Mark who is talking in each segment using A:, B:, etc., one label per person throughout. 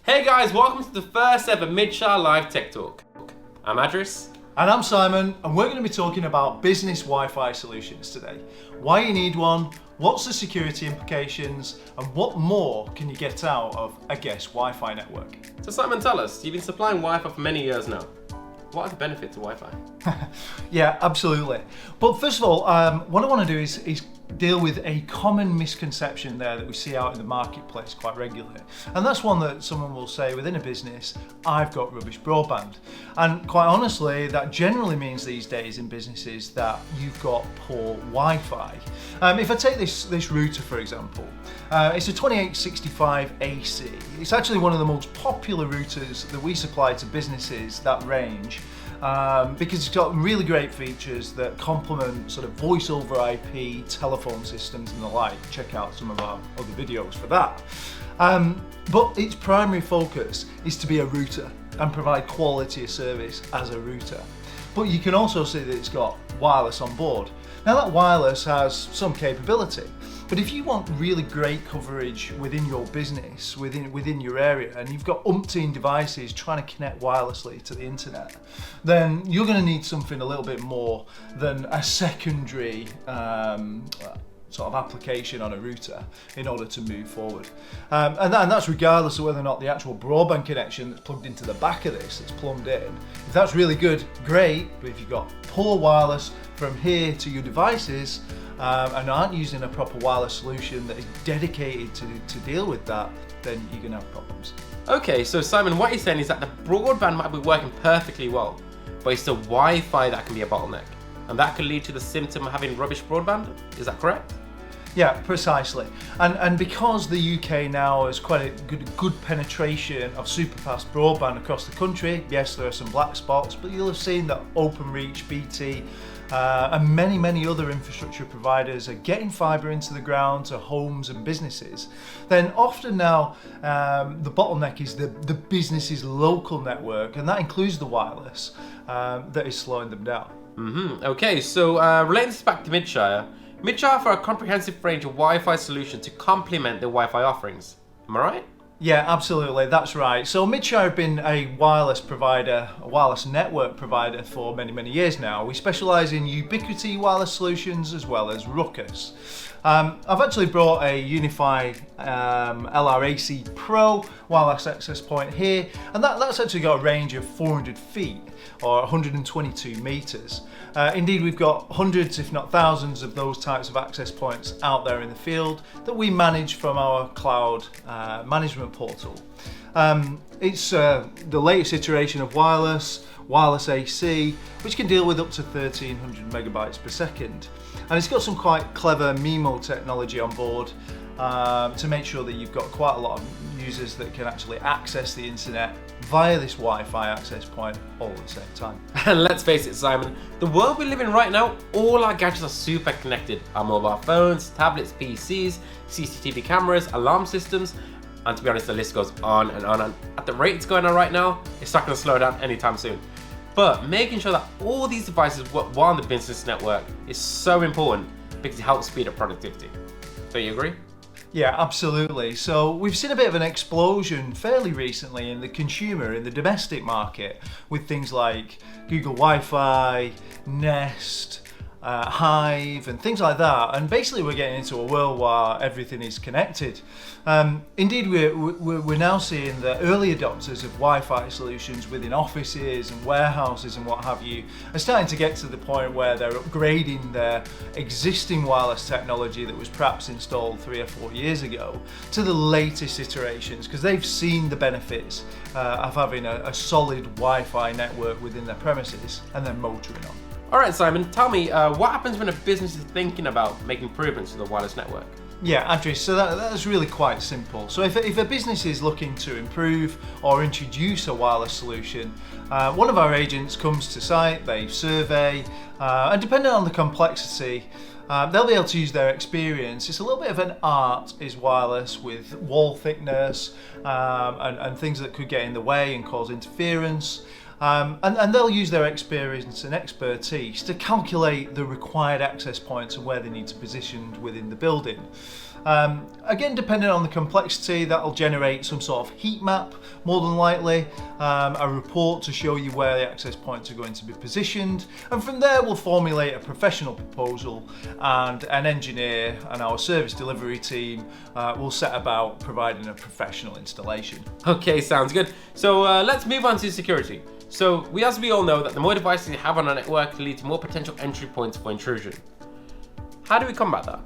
A: Hey guys, welcome to the first ever Midshire Live Tech Talk. I'm Adris.
B: And I'm Simon, and we're going to be talking about business Wi-Fi solutions today. Why you need one, what's the security implications, and what more can you get out of a guest Wi-Fi network?
A: So Simon, tell us, you've been supplying Wi-Fi for many years now. What are the benefits of Wi-Fi?
B: Yeah, absolutely. But first of all, what I want to do is deal with a common misconception there that we see out in the marketplace quite regularly. And that's one that someone will say within a business, I've got rubbish broadband. And quite honestly, that generally means these days in businesses that you've got poor Wi-Fi. If I take this router, for example, it's a 2865 AC. It's actually one of the most popular routers that we supply to businesses that range. Because it's got really great features that complement sort of voice over IP, telephone systems and the like. Check out some of our other videos for that. But its primary focus is to be a router and provide quality of service as a router. But you can also see that it's got wireless on board. Now that wireless has some capability, but if you want really great coverage within your business, within your area, and you've got umpteen devices trying to connect wirelessly to the internet, then you're going to need something a little bit more than a secondary sort of application on a router in order to move forward. And that's regardless of whether or not the actual broadband connection that's plugged into the back of this, that's plumbed in, if that's really good, great, but if you've got poor wireless from here to your devices, and aren't using a proper wireless solution that is dedicated to deal with that, then you're going to have problems.
A: Okay, so Simon, what you're saying is that the broadband might be working perfectly well, but it's the Wi-Fi that can be a bottleneck. And that could lead to the symptom of having rubbish broadband, is that correct?
B: Yeah, precisely. And because the UK now has quite a good penetration of superfast broadband across the country, yes, there are some black spots, but you'll have seen that Openreach, BT, and many other infrastructure providers are getting fibre into the ground to homes and businesses. Then often now the bottleneck is the business's local network, and that includes the wireless, that is slowing them down.
A: Okay, so relating this back to Midshire offer a comprehensive range of Wi-Fi solutions to complement their Wi-Fi offerings. Am I right?
B: Yeah, absolutely, that's right. So Midshire have been a wireless provider, a wireless network provider for many years now. We specialise in ubiquity wireless solutions as well as ruckus. I've actually brought a Unify LRAC Pro wireless access point here, and that's actually got a range of 400 feet or 122 metres. Indeed, we've got hundreds, if not thousands, of those types of access points out there in the field that we manage from our cloud management portal. It's the latest iteration of wireless AC, which can deal with up to 1300 megabytes per second. And it's got some quite clever MIMO technology on board to make sure that you've got quite a lot of users that can actually access the internet via this Wi-Fi access point all at the same time.
A: And let's face it, Simon, the world we live in right now, all our gadgets are super connected. Our mobile phones, tablets, PCs, CCTV cameras, alarm systems, and to be honest, the list goes on and on. And at the rate it's going on right now, it's not going to slow down anytime soon. But making sure that all these devices work well on the business network is so important because it helps speed up productivity. Don't you agree?
B: Yeah, absolutely. So we've seen a bit of an explosion fairly recently in the domestic market with things like Google Wi-Fi, Nest, Hive and things like that, and basically we're getting into a world where everything is connected. Indeed, we're now seeing the early adopters of Wi-Fi solutions within offices and warehouses and what have you are starting to get to the point where they're upgrading their existing wireless technology that was perhaps installed 3 or 4 years ago to the latest iterations, because they've seen the benefits of having a solid Wi-Fi network within their premises and then motoring on.
A: Alright Simon, tell me, what happens when a business is thinking about making improvements to the wireless network?
B: Yeah, Andrew, so that's really quite simple. So if a business is looking to improve or introduce a wireless solution, one of our agents comes to site, they survey, and depending on the complexity, they'll be able to use their experience. It's a little bit of an art is wireless with wall thickness and things that could get in the way and cause interference. And they'll use their experience and expertise to calculate the required access points and where they need to be positioned within the building. Again, depending on the complexity, that'll generate some sort of heat map, more than likely, a report to show you where the access points are going to be positioned, and from there we'll formulate a professional proposal, and an engineer and our service delivery team will set about providing a professional installation.
A: Okay, sounds good. So let's move on to security. So as we all know that the more devices you have on a network lead to more potential entry points for intrusion. How do we combat that?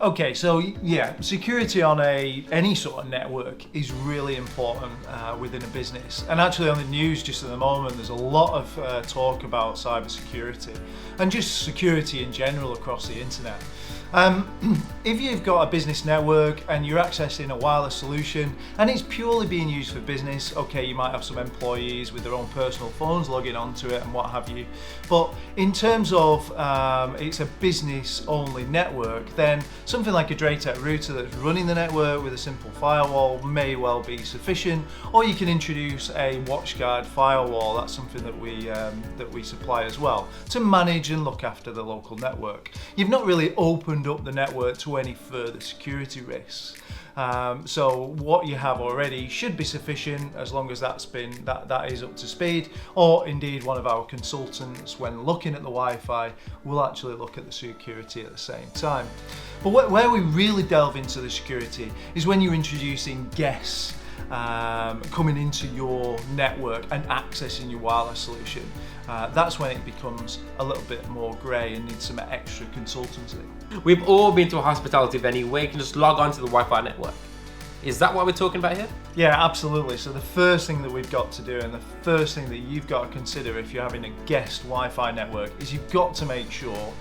B: Okay, so yeah, security on any sort of network is really important within a business. And actually on the news just at the moment, there's a lot of talk about cybersecurity and just security in general across the internet. If you've got a business network and you're accessing a wireless solution and it's purely being used for business, okay, you might have some employees with their own personal phones logging onto it and what have you. But in terms of it's a business only network, then something like a Draytech router that's running the network with a simple firewall may well be sufficient, or you can introduce a WatchGuard firewall. That's something that we supply as well to manage and look after the local network. You've not really opened up the network to any further security risks. So what you have already should be sufficient as long as that is up to speed, or indeed one of our consultants, when looking at the Wi-Fi, will actually look at the security at the same time. But where we really delve into the security is when you're introducing guests coming into your network and accessing your wireless solution. That's when it becomes a little bit more grey and needs some extra consultancy.
A: We've all been to a hospitality venue where you can just log on to the Wi-Fi network. Is that what we're talking about here?
B: Yeah, absolutely. So the first thing that we've got to do, and the first thing that you've got to consider if you're having a guest Wi-Fi network, is you've got to make sure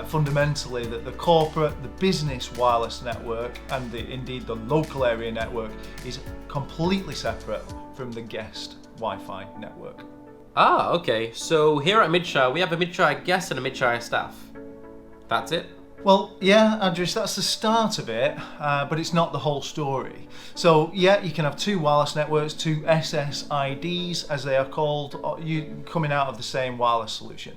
B: fundamentally that the corporate, the business wireless network, and indeed the local area network is completely separate from the guest Wi-Fi network.
A: Ah, okay. So here at Midshire, we have a Midshire guest and a Midshire staff. That's it?
B: Well, yeah, Andres, that's the start of it, but it's not the whole story. So, yeah, you can have two wireless networks, two SSIDs, as they are called, coming out of the same wireless solution.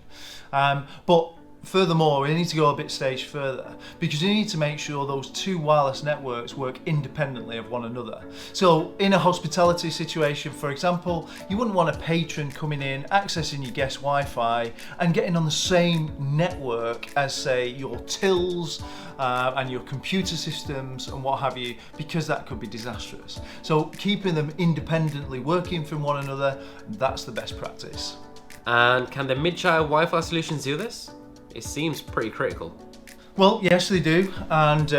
B: But furthermore, we need to go a bit stage further, because you need to make sure those two wireless networks work independently of one another. So in a hospitality situation, for example, you wouldn't want a patron coming in, accessing your guest Wi-Fi and getting on the same network as, say, your tills and your computer systems and what have you, because that could be disastrous. So keeping them independently working from one another, that's the best practice.
A: And can the Midshire Wi-Fi solutions do this? It seems pretty critical.
B: Well, yes, they do, and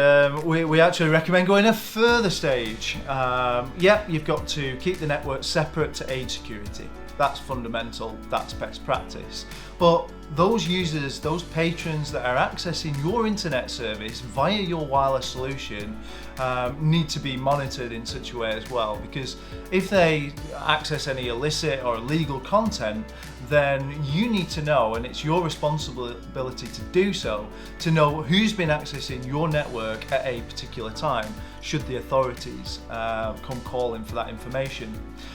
B: we actually recommend going a further stage. Yeah, you've got to keep the network separate to aid security. That's fundamental, that's best practice. But those users, those patrons that are accessing your internet service via your wireless solution need to be monitored in such a way as well, because if they access any illicit or illegal content, then you need to know, and it's your responsibility to do so, to know who's been accessing your network at a particular time, should the authorities come calling for that information.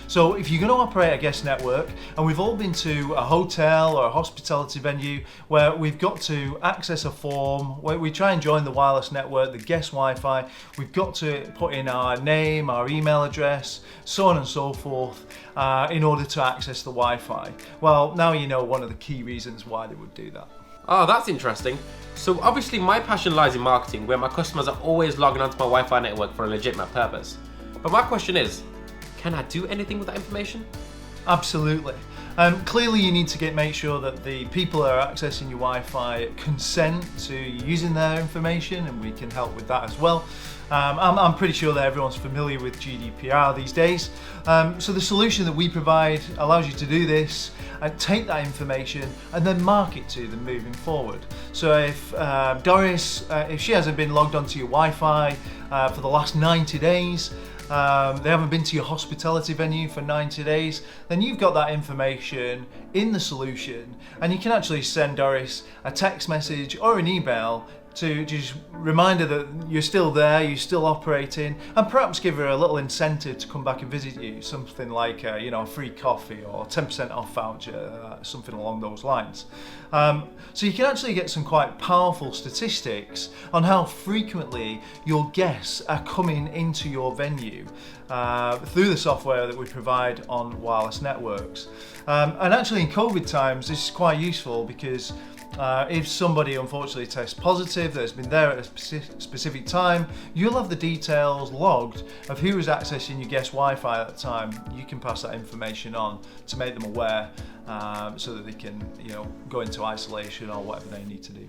B: So if you're going to operate a guest network, and we've all been to a hotel or a hospitality venue where we've got to access a form, where we try and join the wireless network, the guest Wi-Fi, we've got to put in our name, our email address, so on and so forth, in order to access the Wi-Fi. Well, now you know one of the key reasons why they would do that.
A: Oh, that's interesting. So obviously my passion lies in marketing, where my customers are always logging onto my Wi-Fi network for a legitimate purpose. But my question is, can I do anything with that information?
B: Absolutely. Clearly you need to make sure that the people that are accessing your Wi-Fi consent to using their information, and we can help with that as well. I'm pretty sure that everyone's familiar with GDPR these days. So the solution that we provide allows you to do this and take that information and then market to them moving forward. So if Doris, if she hasn't been logged onto your Wi-Fi for the last 90 days, they haven't been to your hospitality venue for 90 days, then you've got that information in the solution, and you can actually send Doris a text message or an email to just remind her that you're still there, you're still operating, and perhaps give her a little incentive to come back and visit you, something like a free coffee or 10% off voucher, something along those lines. So you can actually get some quite powerful statistics on how frequently your guests are coming into your venue through the software that we provide on wireless networks. And actually in COVID times, this is quite useful because if somebody unfortunately tests positive that's been there at a specific time, you'll have the details logged of who was accessing your guest Wi-Fi at the time. You can pass that information on to make them aware so that they can go into isolation or whatever they need to do.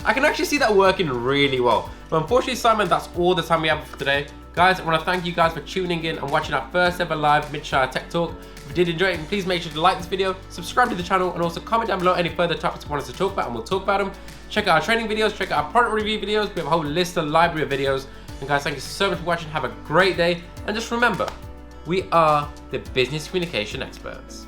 A: I can actually see that working really well. But unfortunately, Simon, that's all the time we have for today. Guys, I want to thank you guys for tuning in and watching our first ever live Midshire Tech Talk. If you did enjoy it, please make sure to like this video, subscribe to the channel, and also comment down below any further topics you want us to talk about, and we'll talk about them. Check out our training videos, check out our product review videos. We have a whole list of library of videos. And guys, thank you so much for watching. Have a great day. And just remember, we are the business communication experts.